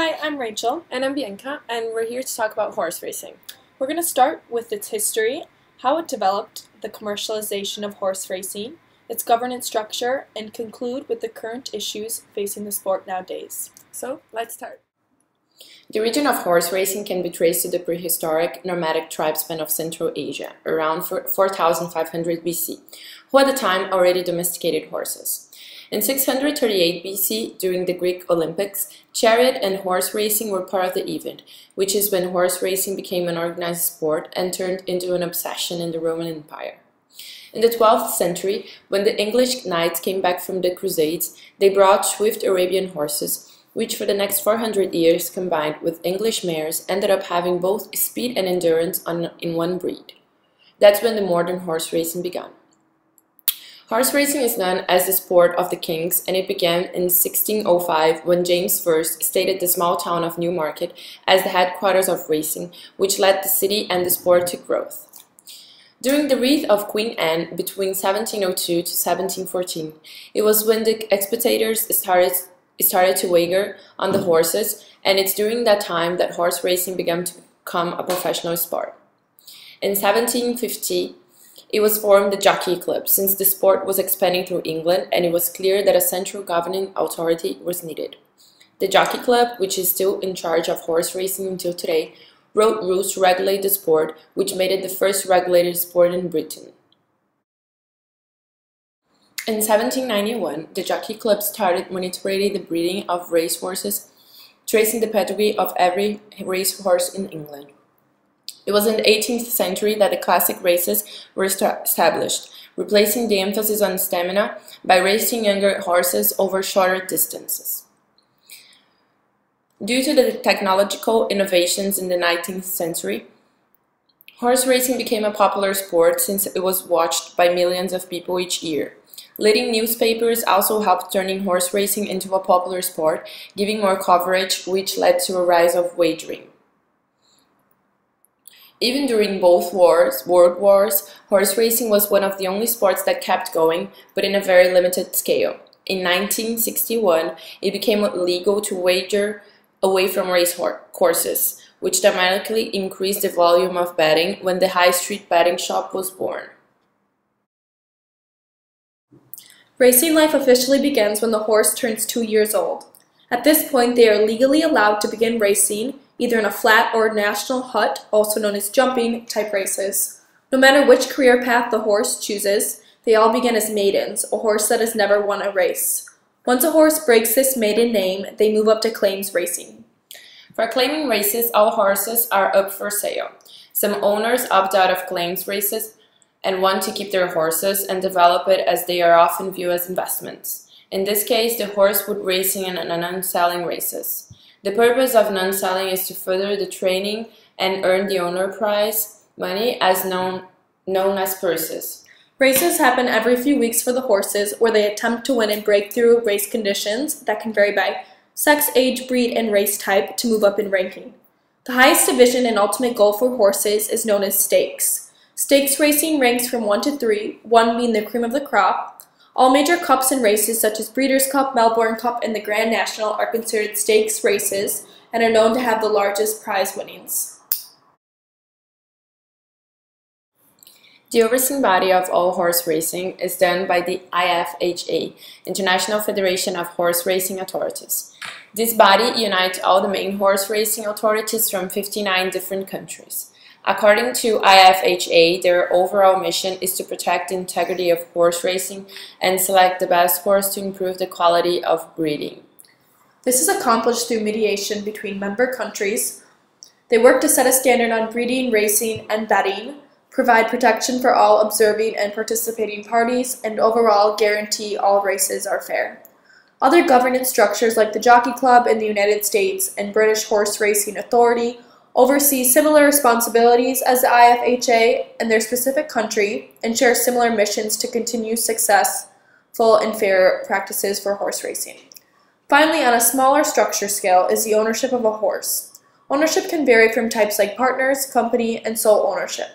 Hi, I'm Rachel. And I'm Bianca, and we're here to talk about horse racing. We're going to start with its history, how it developed, the commercialization of horse racing, its governance structure, and conclude with the current issues facing the sport nowadays. So, let's start. The origin of horse racing can be traced to the prehistoric nomadic tribesmen of Central Asia, around 4500 BC, who at the time already domesticated horses. In 638 BC, during the Greek Olympics, chariot and horse racing were part of the event, which is when horse racing became an organized sport and turned into an obsession in the Roman Empire. In the 12th century, when the English knights came back from the Crusades, they brought swift Arabian horses, which for the next 400 years, combined with English mares, ended up having both speed and endurance in one breed. That's when the modern horse racing began. Horse racing is known as the sport of the kings, and it began in 1605 when James I stated the small town of Newmarket as the headquarters of racing, which led the city and the sport to growth. During the reign of Queen Anne between 1702 to 1714, it was when the spectators started to wager on the horses, and it's during that time that horse racing began to become a professional sport. In 1750, it was formed the Jockey Club, since the sport was expanding through England and it was clear that a central governing authority was needed. The Jockey Club, which is still in charge of horse racing until today, wrote rules to regulate the sport, which made it the first regulated sport in Britain. In 1791, the Jockey Club started monitoring the breeding of racehorses, tracing the pedigree of every racehorse in England. It was in the 18th century that the classic races were established, replacing the emphasis on stamina by racing younger horses over shorter distances. Due to the technological innovations in the 19th century, horse racing became a popular sport since it was watched by millions of people each year. Leading newspapers also helped turning horse racing into a popular sport, giving more coverage, which led to a rise of wagering. Even during both world wars, horse racing was one of the only sports that kept going, but in a very limited scale. In 1961, it became legal to wager away from race courses, which dramatically increased the volume of betting when the high street betting shop was born. Racing life officially begins when the horse turns 2 years old. At this point, they are legally allowed to begin racing, either in a flat or national hut, also known as jumping, type races. No matter which career path the horse chooses, they all begin as maidens, a horse that has never won a race. Once a horse breaks this maiden name, they move up to claims racing. For claiming races, all horses are up for sale. Some owners opt out of claims races and want to keep their horses and develop it, as they are often viewed as investments. In this case, the horse would racing and non-selling races. The purpose of non-selling is to further the training and earn the owner prize money, as known as purses. Races happen every few weeks for the horses, where they attempt to win in breakthrough race conditions that can vary by sex, age, breed, and race type to move up in ranking. The highest division and ultimate goal for horses is known as stakes. Stakes racing ranks from 1 to 3, 1 being the cream of the crop. All major cups and races such as Breeders' Cup, Melbourne Cup, and the Grand National are considered stakes races and are known to have the largest prize winnings. The overseeing body of all horse racing is done by the IFHA, International Federation of Horse Racing Authorities. This body unites all the main horse racing authorities from 59 different countries. According to IFHA, their overall mission is to protect the integrity of horse racing and select the best horse to improve the quality of breeding. This is accomplished through mediation between member countries. They work to set a standard on breeding, racing, and betting, provide protection for all observing and participating parties, and overall guarantee all races are fair. Other governance structures like the Jockey Club in the United States and British Horse Racing Authority oversee similar responsibilities as the IFHA in their specific country and share similar missions to continue successful and fair practices for horse racing. Finally, on a smaller structure scale is the ownership of a horse. Ownership can vary from types like partners, company, and sole ownership.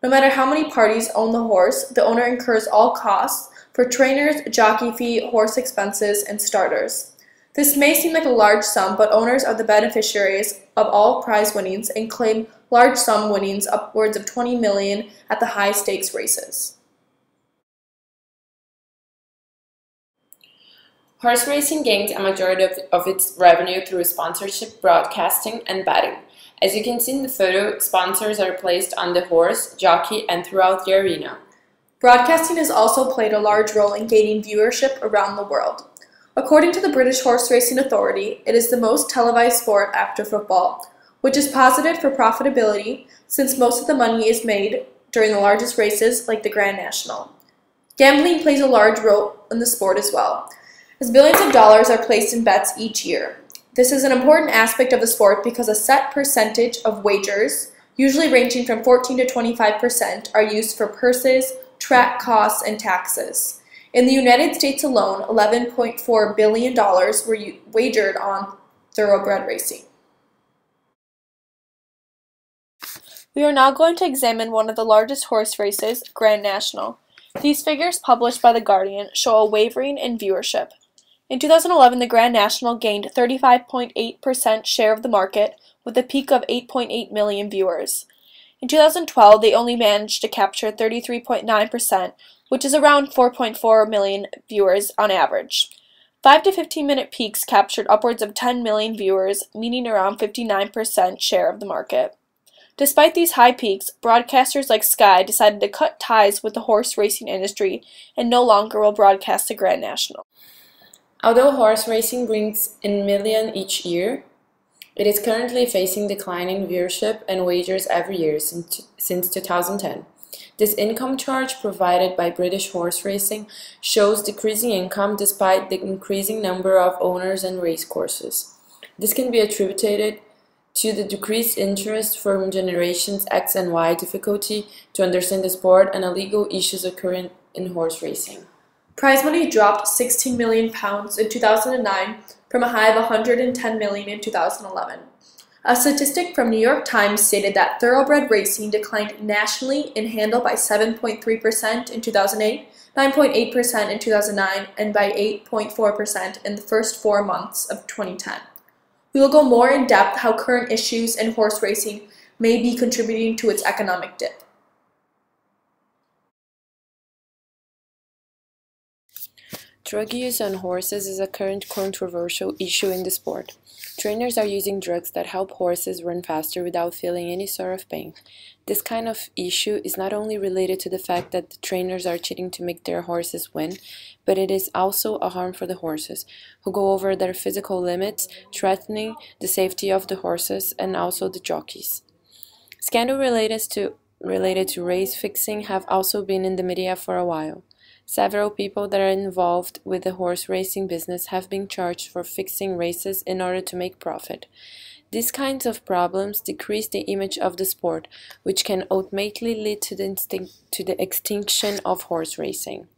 No matter how many parties own the horse, the owner incurs all costs for trainers, jockey fee, horse expenses, and starters. This may seem like a large sum, but owners are the beneficiaries of all prize winnings and claim large sum winnings upwards of $20 million at the high stakes races. Horse racing gains a majority of its revenue through sponsorship, broadcasting, and betting. As you can see in the photo, sponsors are placed on the horse, jockey, and throughout the arena. Broadcasting has also played a large role in gaining viewership around the world. According to the British Horse Racing Authority, it is the most televised sport after football, which is positive for profitability since most of the money is made during the largest races like the Grand National. Gambling plays a large role in the sport as well, as billions of dollars are placed in bets each year. This is an important aspect of the sport because a set percentage of wagers, usually ranging from 14 to 25%, are used for purses, track costs, and taxes. In the United States alone, $11.4 billion were wagered on thoroughbred racing. We are now going to examine one of the largest horse races, Grand National. These figures published by The Guardian show a wavering in viewership. In 2011, the Grand National gained 35.8% share of the market, with a peak of 8.8 million viewers. In 2012, they only managed to capture 33.9%, which is around 4.4 million viewers on average. 5 to 15-minute peaks captured upwards of 10 million viewers, meaning around 59% share of the market. Despite these high peaks, broadcasters like Sky decided to cut ties with the horse racing industry and no longer will broadcast the Grand National. Although horse racing brings in millions each year, it is currently facing declining viewership and wagers every year since 2010. This income chart provided by British Horse Racing shows decreasing income despite the increasing number of owners and racecourses. This can be attributed to the decreased interest from generations X and Y, difficulty to understand the sport, and illegal issues occurring in horse racing. Prize money dropped £16 million in 2009 from a high of $110 million in 2011. A statistic from New York Times stated that thoroughbred racing declined nationally in handle by 7.3% in 2008, 9.8% in 2009, and by 8.4% in the first 4 months of 2010. We will go more in depth how current issues in horse racing may be contributing to its economic dip. Drug use on horses is a current controversial issue in the sport. Trainers are using drugs that help horses run faster without feeling any sort of pain. This kind of issue is not only related to the fact that the trainers are cheating to make their horses win, but it is also a harm for the horses, who go over their physical limits, threatening the safety of the horses and also the jockeys. Scandals related to race fixing have also been in the media for a while. Several people that are involved with the horse racing business have been charged for fixing races in order to make profit. These kinds of problems decrease the image of the sport, which can ultimately lead to the extinction of horse racing.